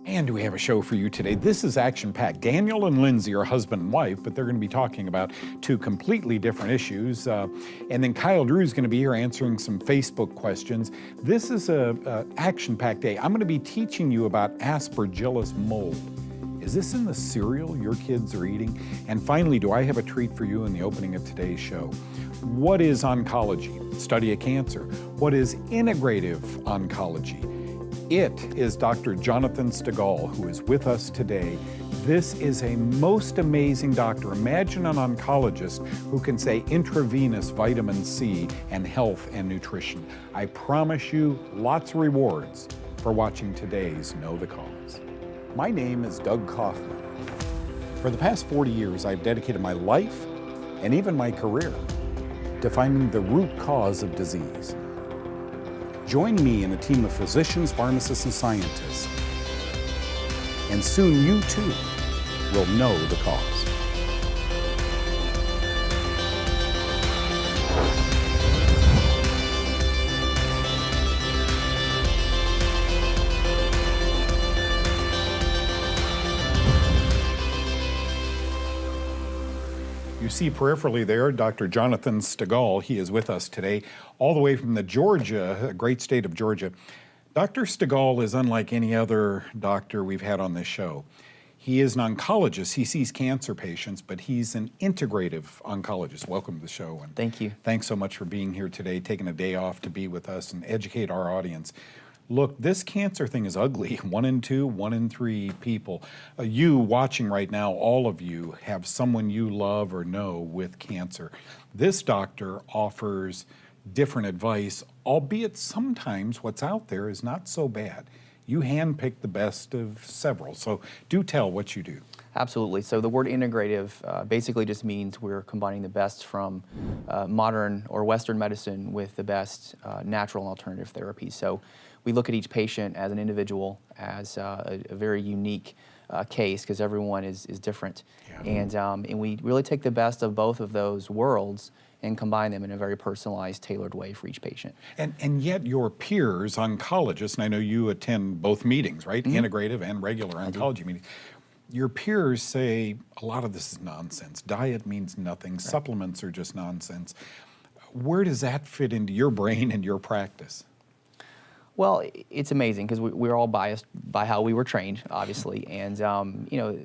And we have a show for you today. This is action-packed. Daniel and Lindsay are husband and wife, but they're going to be talking about two completely different issues. And then Kyle Drew is going to be here answering some Facebook questions. This is a action-packed day. I'm going to be teaching you about Aspergillus mold. Is this in the cereal your kids are eating? And finally, do I have a treat for you in the opening of today's show? What is oncology? Study of cancer. What is integrative oncology? It is Dr. Jonathan Stigall, who is with us today. This is a most amazing doctor. Imagine an oncologist who can say intravenous vitamin C and health and nutrition. I promise you lots of rewards for watching today's Know the Cause. My name is Doug Kaufman. For the past 40 years, I've dedicated my life and even my career to finding the root cause of disease. Join me in a team of physicians, pharmacists, and scientists, and soon you too will know the cause. You see peripherally there, Dr. Jonathan Stigall. He is with us today, all the way from the Georgia, great state of Georgia. Dr. Stigall is unlike any other doctor we've had on this show. He is an oncologist. He sees cancer patients, but he's an integrative oncologist. Welcome to the show. And thank you. Thanks so much for being here today, taking a day off to be with us and educate our audience. Look, this cancer thing is ugly. 1 in 2, 1 in 3 people. You watching right now, all of you have someone you love or know with cancer. This doctor offers different advice, albeit sometimes what's out there is not so bad. You handpick the best of several, so do tell what you do. Absolutely. So the word integrative basically just means we're combining the best from modern or Western medicine with the best natural and alternative therapies. So we look at each patient as an individual, as a very unique case, because everyone is different. Yeah. And we really take the best of both of those worlds and combine them in a very personalized, tailored way for each patient. And yet your peers, oncologists, and I know you attend both meetings, right? Mm-hmm. Integrative and regular oncology meetings. Your peers say a lot of this is nonsense. Diet means nothing. Right. Supplements are just nonsense. Where does that fit into your brain and your practice? Well, it's amazing because we're all biased by how we were trained, obviously. And, you know,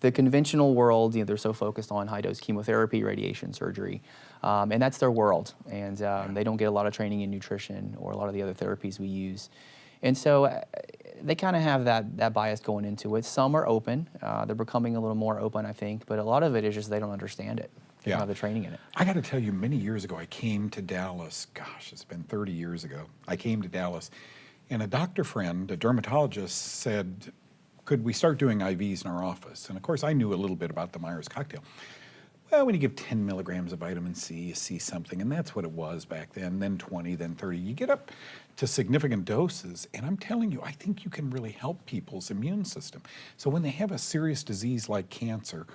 the conventional world, you know, they're so focused on high-dose chemotherapy, radiation, surgery, and that's their world. And they don't get a lot of training in nutrition or a lot of the other therapies we use. And so they kind of have that bias going into it. Some are open. They're becoming a little more open, I think. But a lot of it is just they don't understand it. They don't have the training in it. I got to tell you, many years ago, I came to Dallas. Gosh, it's been 30 years ago. I came to Dallas, and a doctor friend, a dermatologist, said, could we start doing IVs in our office? And of course, I knew a little bit about the Myers cocktail. Well, when you give 10 milligrams of vitamin C, you see something, and that's what it was back then 20, then 30. You get up to significant doses, and I'm telling you, I think you can really help people's immune system. So when they have a serious disease like cancer,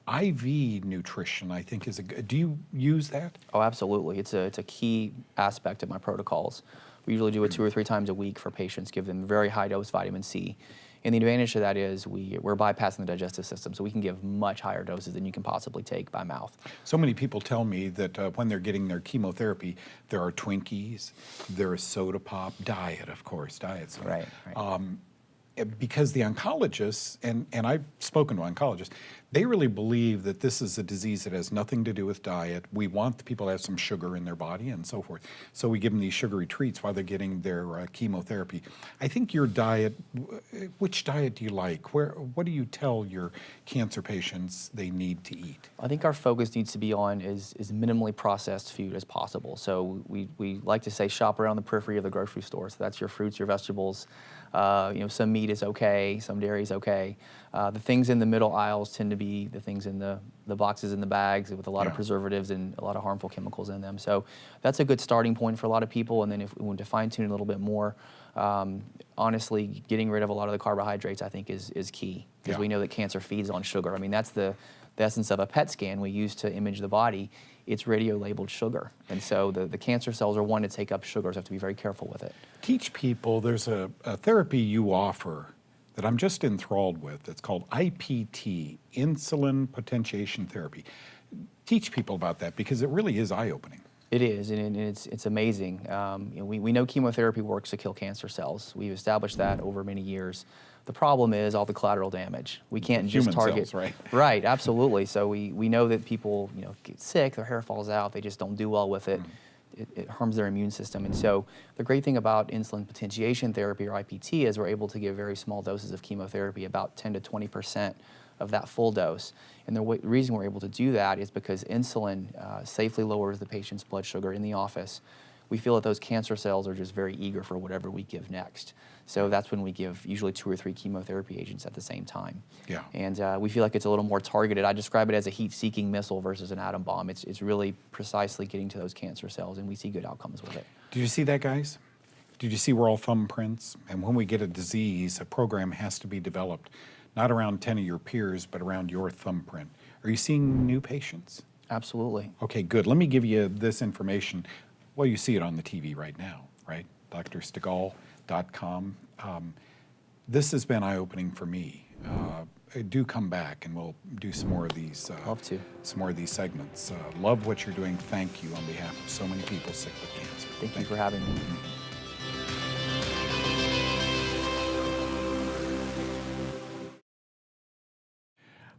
IV nutrition, I think, is a good. Do you use that? Oh, absolutely. It's a key aspect of my protocols. We usually do it 2 or 3 times a week for patients, give them very high dose vitamin C. And the advantage of that is we're bypassing the digestive system, so we can give much higher doses than you can possibly take by mouth. So many people tell me that when they're getting their chemotherapy, there are Twinkies, there is soda pop, diet, of course, diet soda. Right. Because the oncologists, and I've spoken to oncologists, they really believe that this is a disease that has nothing to do with diet. We want the people to have some sugar in their body and so forth. So we give them these sugary treats while they're getting their chemotherapy. I think your diet, which diet do you like? What do you tell your cancer patients they need to eat? I think our focus needs to be on as minimally processed food as possible. So we like to say shop around the periphery of the grocery store. So that's your fruits, your vegetables. You know, some meat is okay, some dairy is okay. The things in the middle aisles tend to be the things in the boxes and the bags with a lot of preservatives and a lot of harmful chemicals in them. So that's a good starting point for a lot of people. And then if we want to fine tune a little bit more, honestly, getting rid of a lot of the carbohydrates I think is key, because we know that cancer feeds on sugar. I mean, that's the essence of a PET scan we use to image the body. It's radio-labeled sugar. And so the cancer cells are one to take up sugar, so we have to be very careful with it. Teach people, there's a therapy you offer that I'm just enthralled with. It's called IPT, insulin potentiation therapy. Teach people about that because it really is eye-opening. It is, and it's amazing. We know chemotherapy works to kill cancer cells. We've established that over many years. The problem is all the collateral damage. We can't just Human target. cells, right? Right, absolutely. So we know that people get sick, their hair falls out, they just don't do well with it. It harms their immune system. And so the great thing about insulin potentiation therapy, or IPT, is we're able to give very small doses of chemotherapy, about 10 to 20% of that full dose. And the reason we're able to do that is because insulin safely lowers the patient's blood sugar in the office. We feel that those cancer cells are just very eager for whatever we give next. So that's when we give usually 2 or 3 chemotherapy agents at the same time. Yeah. And we feel like it's a little more targeted. I describe it as a heat-seeking missile versus an atom bomb. It's really precisely getting to those cancer cells, and we see good outcomes with it. Did you see that, guys? Did you see we're all thumbprints? And when we get a disease, a program has to be developed, not around 10 of your peers, but around your thumbprint. Are you seeing new patients? Absolutely. Okay, good. Let me give you this information. Well, you see it on the TV right now, right? drstigall.com. This has been eye-opening for me. Do come back and we'll do some more of these. Love to. Some more of these segments. Love what you're doing. Thank you on behalf of so many people sick with cancer. Thank you for having me.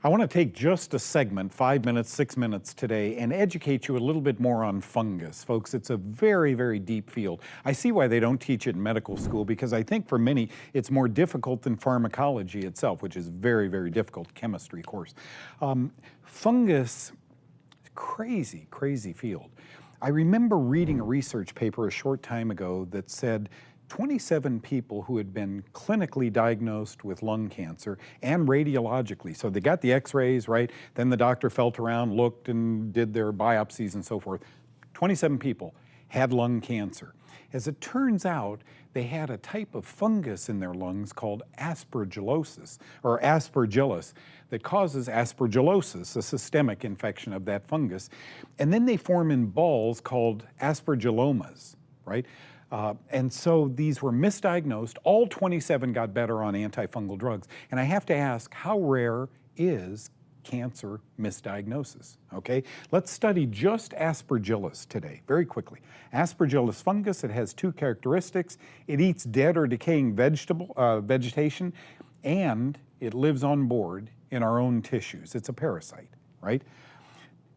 I want to take just a segment, 5 minutes, 6 minutes today, and educate you a little bit more on fungus. Folks, it's a very, very deep field. I see why they don't teach it in medical school, because I think for many it's more difficult than pharmacology itself, which is very, very difficult, chemistry course. Fungus, crazy, crazy field. I remember reading a research paper a short time ago that said 27 people who had been clinically diagnosed with lung cancer and radiologically. So they got the x-rays, right? Then the doctor felt around, looked, and did their biopsies and so forth. 27 people had lung cancer. As it turns out, they had a type of fungus in their lungs called Aspergillosis, or Aspergillus, that causes Aspergillosis, a systemic infection of that fungus. And then they form in balls called Aspergillomas, right? And so these were misdiagnosed. All 27 got better on antifungal drugs. And I have to ask, how rare is cancer misdiagnosis? Okay, let's study just Aspergillus today, very quickly. Aspergillus fungus, it has 2 characteristics. It eats dead or decaying vegetation, and it lives on board in our own tissues. It's a parasite, right?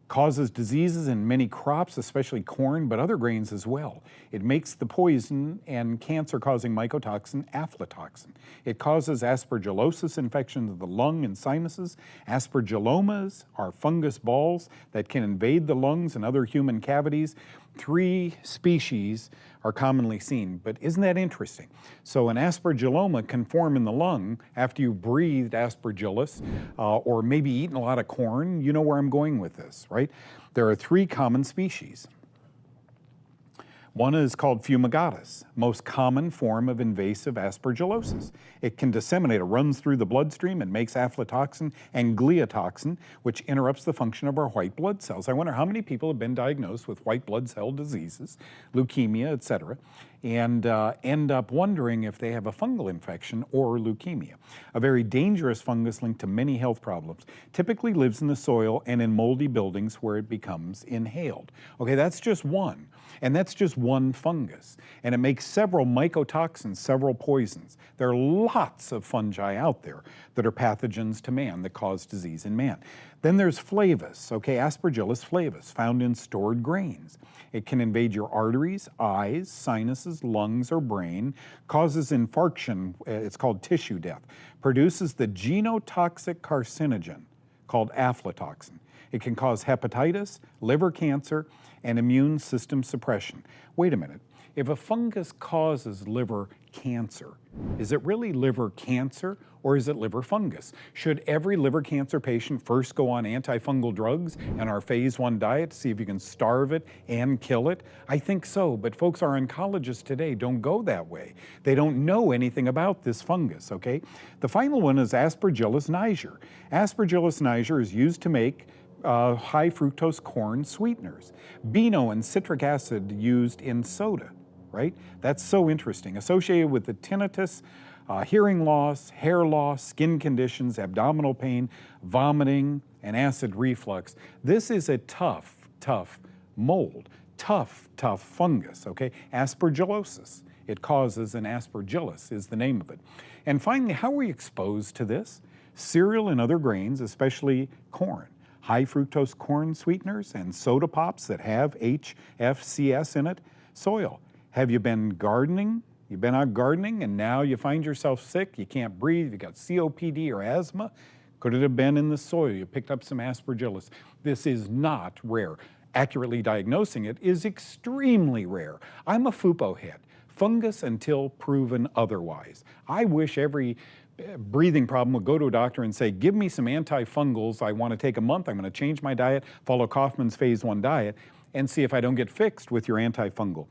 Causes diseases in many crops, especially corn, but other grains as well. It makes the poison and cancer-causing mycotoxin aflatoxin. It causes aspergillosis infections of the lung and sinuses. Aspergillomas are fungus balls that can invade the lungs and other human cavities. 3 species are commonly seen, but isn't that interesting? So an aspergilloma can form in the lung after you've breathed aspergillus or maybe eaten a lot of corn. You know where I'm going with this, right? There are 3 common species. One is called fumigatus, most common form of invasive aspergillosis. It can disseminate, it runs through the bloodstream and makes aflatoxin and gliotoxin, which interrupts the function of our white blood cells. I wonder how many people have been diagnosed with white blood cell diseases, leukemia, etc., and end up wondering if they have a fungal infection or leukemia. A very dangerous fungus linked to many health problems. Typically lives in the soil and in moldy buildings where it becomes inhaled. Okay, that's just one. And that's just one fungus. And it makes several mycotoxins, several poisons. There are lots of fungi out there that are pathogens to man that cause disease in man. Then there's flavus, okay, Aspergillus flavus, found in stored grains. It can invade your arteries, eyes, sinuses, lungs, or brain, causes infarction, it's called tissue death, produces the genotoxic carcinogen called aflatoxin. It can cause hepatitis, liver cancer, and immune system suppression. Wait a minute, if a fungus causes liver cancer, is it really liver cancer or is it liver fungus? Should every liver cancer patient first go on antifungal drugs and our phase 1 diet to see if you can starve it and kill it? I think so, but folks, our oncologists today don't go that way. They don't know anything about this fungus, okay? The final one is Aspergillus niger. Aspergillus niger is used to make high fructose corn sweeteners. Beano and citric acid used in soda, right? That's so interesting. Associated with the tinnitus, hearing loss, hair loss, skin conditions, abdominal pain, vomiting, and acid reflux. This is a tough mold, tough fungus, okay? Aspergillosis. It causes an Aspergillus is the name of it. And finally, how are we exposed to this? Cereal and other grains, especially corn, high fructose corn sweeteners and soda pops that have HFCS in it, soil. Have you been gardening? You've been out gardening and now you find yourself sick, you can't breathe, you got COPD or asthma? Could it have been in the soil? You picked up some Aspergillus. This is not rare. Accurately diagnosing it is extremely rare. I'm a FUPO head, fungus until proven otherwise. I wish every breathing problem would go to a doctor and say, give me some antifungals, I want to take a month, I'm going to change my diet, follow Kaufman's phase 1 diet, and see if I don't get fixed with your antifungal.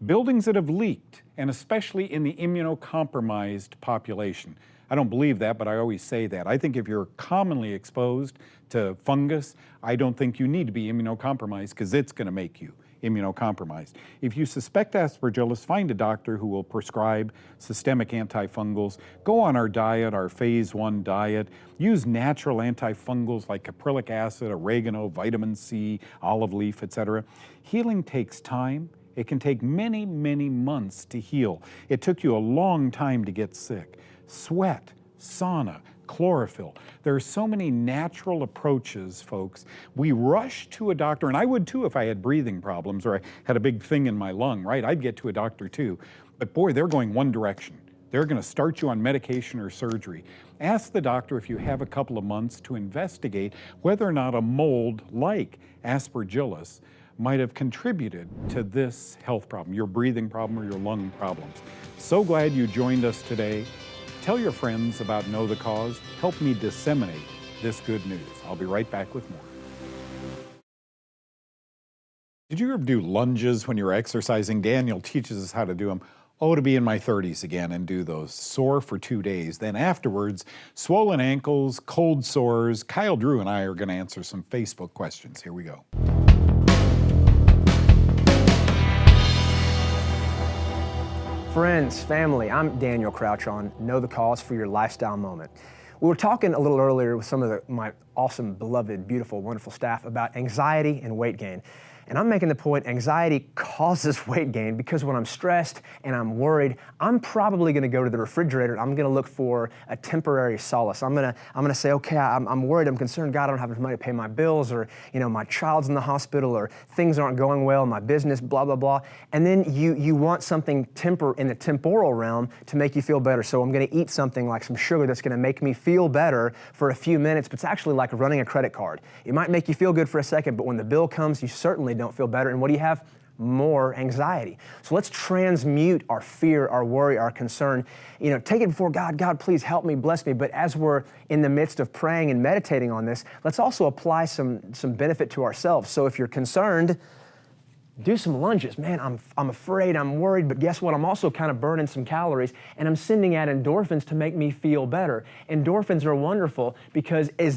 Buildings that have leaked, and especially in the immunocompromised population. I don't believe that, but I always say that. I think if you're commonly exposed to fungus, I don't think you need to be immunocompromised because it's going to make you immunocompromised. If you suspect Aspergillus, find a doctor who will prescribe systemic antifungals. Go on our diet, our phase 1 diet. Use natural antifungals like caprylic acid, oregano, vitamin C, olive leaf, etc. Healing takes time. It can take many months to heal. It took you a long time to get sick. Sweat, sauna, chlorophyll. There are so many natural approaches, folks. We rush to a doctor, and I would too if I had breathing problems or I had a big thing in my lung, right? I'd get to a doctor too. But boy, they're going one direction. They're going to start you on medication or surgery. Ask the doctor if you have a couple of months to investigate whether or not a mold like Aspergillus might have contributed to this health problem, your breathing problem or your lung problems. So glad you joined us today. Tell your friends about Know the Cause. Help me disseminate this good news. I'll be right back with more. Did you ever do lunges when you were exercising? Daniel teaches us how to do them. Oh, to be in my 30s again and do those. Sore for 2 days. Then afterwards, swollen ankles, cold sores. Kyle Drew and I are going to answer some Facebook questions. Here we go. Friends, family, I'm Daniel Crouch on Know the Cause for your lifestyle moment. We were talking a little earlier with some of my awesome, beloved, beautiful, wonderful staff about anxiety and weight gain. And I'm making the point, anxiety causes weight gain because when I'm stressed and I'm worried, I'm probably gonna go to the refrigerator and I'm gonna look for a temporary solace. I'm gonna say, okay, I'm worried, I'm concerned, God, I don't have enough money to pay my bills, or my child's in the hospital, or things aren't going well in my business, blah, blah, blah. And then you want something in the temporal realm to make you feel better. So I'm gonna eat something like some sugar that's gonna make me feel better for a few minutes, but it's actually like running a credit card. It might make you feel good for a second, but when the bill comes, you certainly don't feel better. And what do you have? More anxiety. So let's transmute our fear, our worry, our concern. Take it before God. God, please help me, bless me. But as we're in the midst of praying and meditating on this, let's also apply some benefit to ourselves. So if you're concerned, do some lunges. Man, I'm afraid, I'm worried, but guess what? I'm also kind of burning some calories, and I'm sending out endorphins to make me feel better. Endorphins are wonderful because as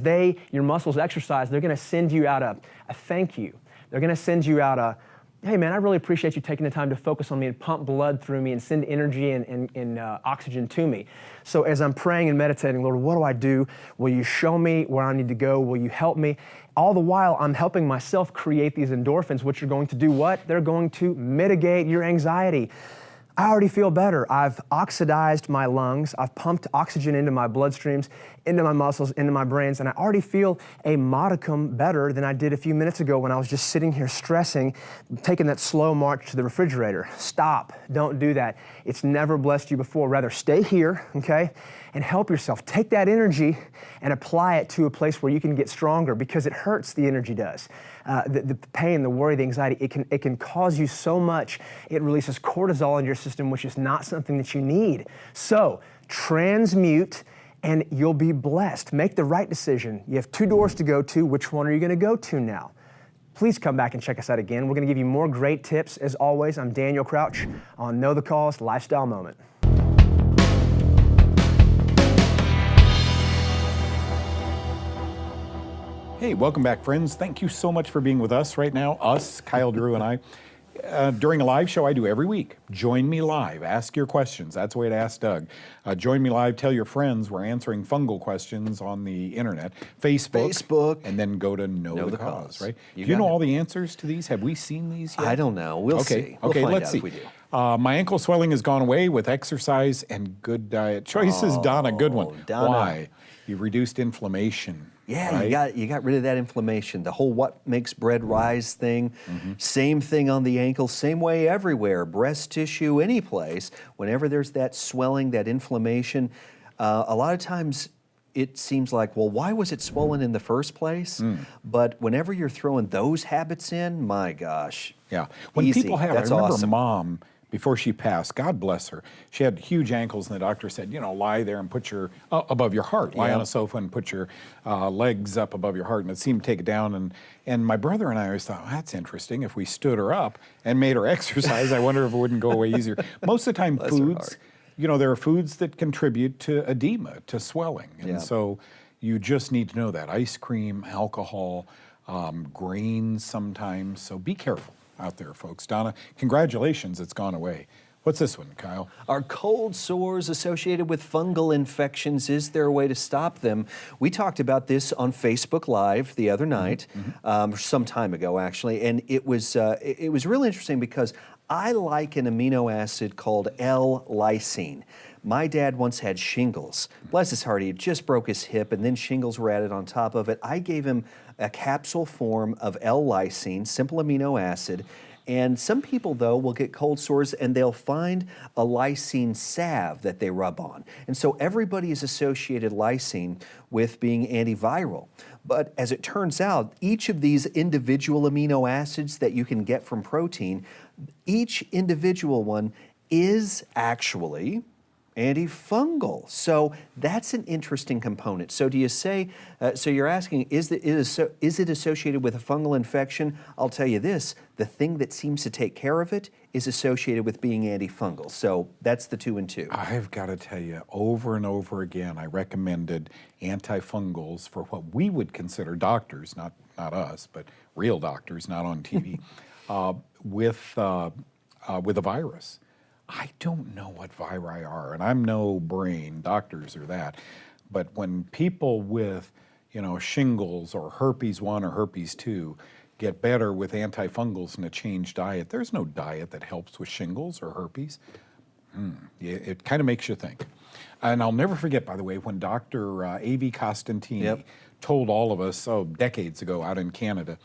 your muscles exercise, they're gonna send you out a thank you. They're gonna send you out a, hey man, I really appreciate you taking the time to focus on me and pump blood through me and send energy and oxygen to me. So as I'm praying and meditating, Lord, what do I do? Will you show me where I need to go? Will you help me? All the while, I'm helping myself create these endorphins, which are going to do what? They're going to mitigate your anxiety. I already feel better. I've oxidized my lungs. I've pumped oxygen into my bloodstreams, into my muscles, into my brains, and I already feel a modicum better than I did a few minutes ago when I was just sitting here stressing, taking that slow march to the refrigerator. Stop. Don't do that. It's never blessed you before. Rather, stay here, okay, and help yourself. Take that energy and apply it to a place where you can get stronger, because it hurts, the energy does. The pain, the worry, the anxiety, it can cause you so much. It releases cortisol in your system, which is not something that you need. So transmute and you'll be blessed. Make the right decision. You have 2 doors to go to. Which one are you going to go to now? Please come back and check us out again. We're going to give you more great tips. As always, I'm Daniel Crouch on Know the Cause Lifestyle Moment. Hey, welcome back, friends. Thank you so much for being with us right now, Kyle Drew and I. during a live show I do every week. Join me live. Ask your questions. That's the way to ask Doug. Join me live. Tell your friends we're answering fungal questions on the internet, Facebook, and then go to Know the Cause. Right? Do you know all the answers to these? Have we seen these yet? I don't know. We'll see. We'll find let's out see. if we do. My ankle swelling has gone away with exercise and good diet choices. Donna, good one. Donna. Why? You've reduced inflammation. Yeah, right? you got rid of that inflammation. The whole what makes bread rise thing. Same thing on the ankle, same way everywhere. Breast tissue, any place. Whenever there's that swelling, that inflammation, a lot of times it seems like, well, why was it swollen in the first place? But whenever you're throwing those habits in, my gosh. Yeah. When easy. people have, That's I remember awesome. Mom, before she passed, God bless her, she had huge ankles, and the doctor said, you know, lie there and put your, above your heart. Lie on a sofa and put your legs up above your heart, and it seemed to take it down. And my brother and I always thought, well, that's interesting. If we stood her up and made her exercise, I wonder if it wouldn't go away easier. Most of the time, foods, you know, there are foods that contribute to edema, to swelling. And so you just need to know that. Ice cream, alcohol, grains sometimes. So be careful out there, folks. Donna, congratulations, it's gone away. What's this one, Kyle? Are cold sores associated with fungal infections? Is there a way to stop them? We talked about this on Facebook Live the other night, some time ago actually, and it was really interesting because I like an amino acid called L-lysine. My dad once had shingles. Bless his heart, he just broke his hip, and then shingles were added on top of it. I gave him a capsule form of L-lysine, simple amino acid, and some people, though, will get cold sores and they'll find a lysine salve that they rub on. And so everybody has associated lysine with being antiviral. But as it turns out, each of these individual amino acids that you can get from protein, each individual one is actually antifungal. So that's an interesting component. So do you say, so you're asking, is it associated with a fungal infection? I'll tell you this, the thing that seems to take care of it is associated with being antifungal. So that's the 2 and 2. I've got to tell you, over and over again, I recommended antifungals for what we would consider doctors, not us, but real doctors, not on TV, with a virus. I don't know what viri are, and I'm no brain, doctors or that, but when people with, you know, shingles or herpes 1 or herpes 2 get better with antifungals and a changed diet, there's no diet that helps with shingles or herpes. It kind of makes you think. And I'll never forget, by the way, when Dr. A.V. Costantini told all of us, decades ago out in Canada,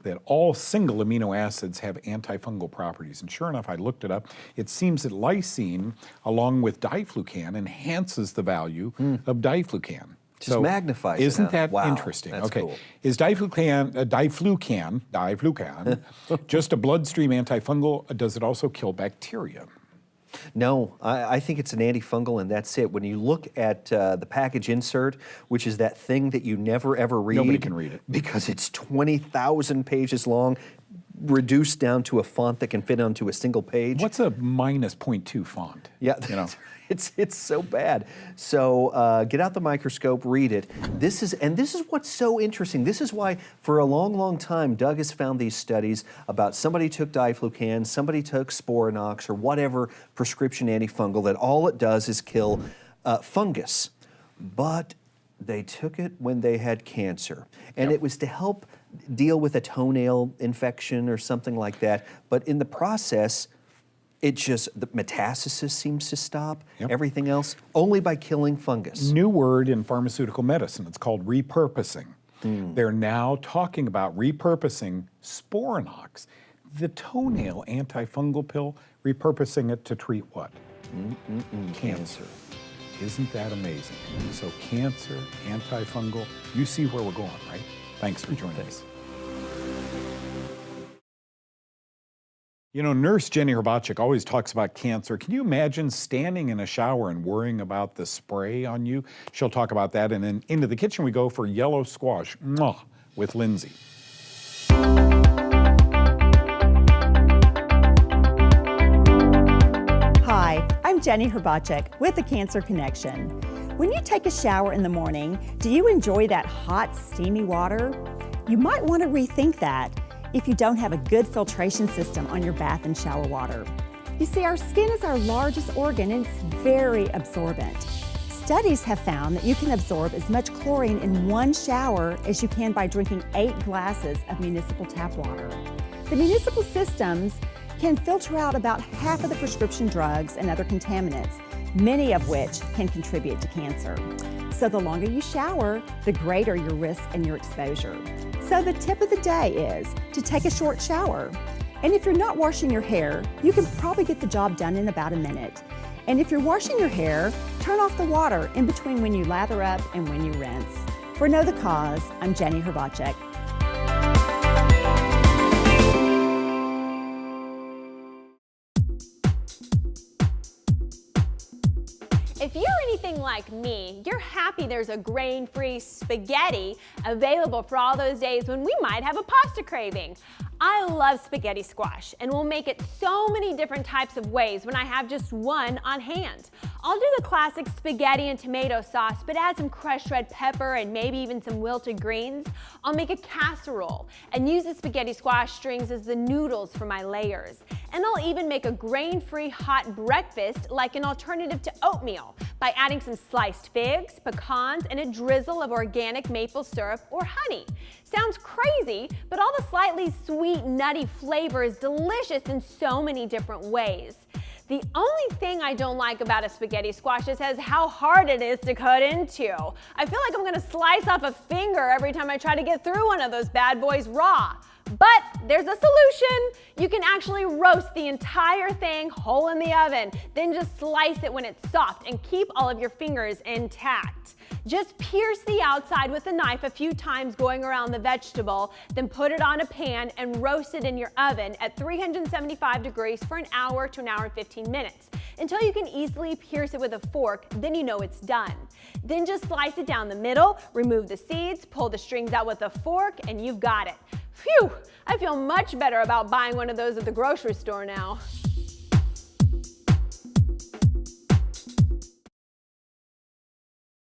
that all single amino acids have antifungal properties. And sure enough, I looked it up. It seems that lysine, along with diflucan, enhances the value of diflucan. Just magnifies it. Isn't that Wow, interesting? that's Okay. cool. Is diflucan just a bloodstream antifungal? Does it also kill bacteria? No, I think it's an antifungal and that's it. When you look at the package insert, which is that thing that you never ever read. Nobody can read it. Because it's 20,000 pages long, reduced down to a font that can fit onto a single page. What's a -0.2 font? Yeah, You know? it's so bad. So get out the microscope, read it. This is what's so interesting. This is why for a long, long time, Doug has found these studies about somebody took diflucan, somebody took Sporanox or whatever prescription antifungal that all it does is kill fungus. But they took it when they had cancer. And it was to help deal with a toenail infection or something like that. But in the process, it just, the metastasis seems to stop, everything else, only by killing fungus. New word in pharmaceutical medicine, it's called repurposing. They're now talking about repurposing Sporanox, the toenail antifungal pill, repurposing it to treat what? Cancer. Isn't that amazing? So cancer, antifungal, you see where we're going, right? Thanks for joining us. You know, Nurse Jenny Hrabachik always talks about cancer. Can you imagine standing in a shower and worrying about the spray on you? She'll talk about that, and then into the kitchen we go for yellow squash with Lindsay. Hi, I'm Jenny Hrabachik with the Cancer Connection. When you take a shower in the morning, do you enjoy that hot, steamy water? You might want to rethink that. if you don't have a good filtration system on your bath and shower water. You see, our skin is our largest organ and it's very absorbent. Studies have found that you can absorb as much chlorine in one shower as you can by drinking 8 glasses of municipal tap water. The municipal systems can filter out about half of the prescription drugs and other contaminants, many of which can contribute to cancer. So the longer you shower, the greater your risk and your exposure. So the tip of the day is to take a short shower. And if you're not washing your hair, you can probably get the job done in about a minute. And if you're washing your hair, turn off the water in between when you lather up and when you rinse. For Know the Cause, I'm Jenny Herbacek. If you're anything like me, you're happy there's a grain-free spaghetti available for all those days when we might have a pasta craving. I love spaghetti squash and will make it so many different types of ways when I have just one on hand. I'll do the classic spaghetti and tomato sauce, but add some crushed red pepper and maybe even some wilted greens. I'll make a casserole and use the spaghetti squash strings as the noodles for my layers. And I'll even make a grain-free hot breakfast like an alternative to oatmeal by adding some sliced figs, pecans, and a drizzle of organic maple syrup or honey. Sounds crazy, but all the slightly sweet, nutty flavor is delicious in so many different ways. The only thing I don't like about a spaghetti squash is how hard it is to cut into. I feel like I'm gonna slice off a finger every time I try to get through one of those bad boys raw. But there's a solution. You can actually roast the entire thing whole in the oven, then just slice it when it's soft and keep all of your fingers intact. Just pierce the outside with a knife a few times going around the vegetable, then put it on a pan and roast it in your oven at 375 degrees for an hour to an hour and 15 minutes until you can easily pierce it with a fork, then you know it's done. Then just slice it down the middle, remove the seeds, pull the strings out with a fork, and you've got it. Phew, I feel much better about buying one of those at the grocery store now.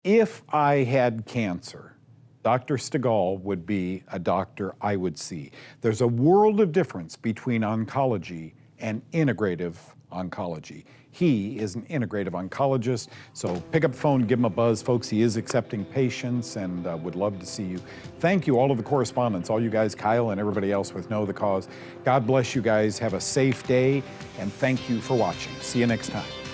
If I had cancer, Dr. Stigall would be a doctor I would see. There's a world of difference between oncology and integrative oncology. He is an integrative oncologist, so pick up the phone, give him a buzz. Folks, he is accepting patients and would love to see you. Thank you, all of the correspondents, all you guys, Kyle and everybody else with Know the Cause. God bless you guys. Have a safe day, and thank you for watching. See you next time.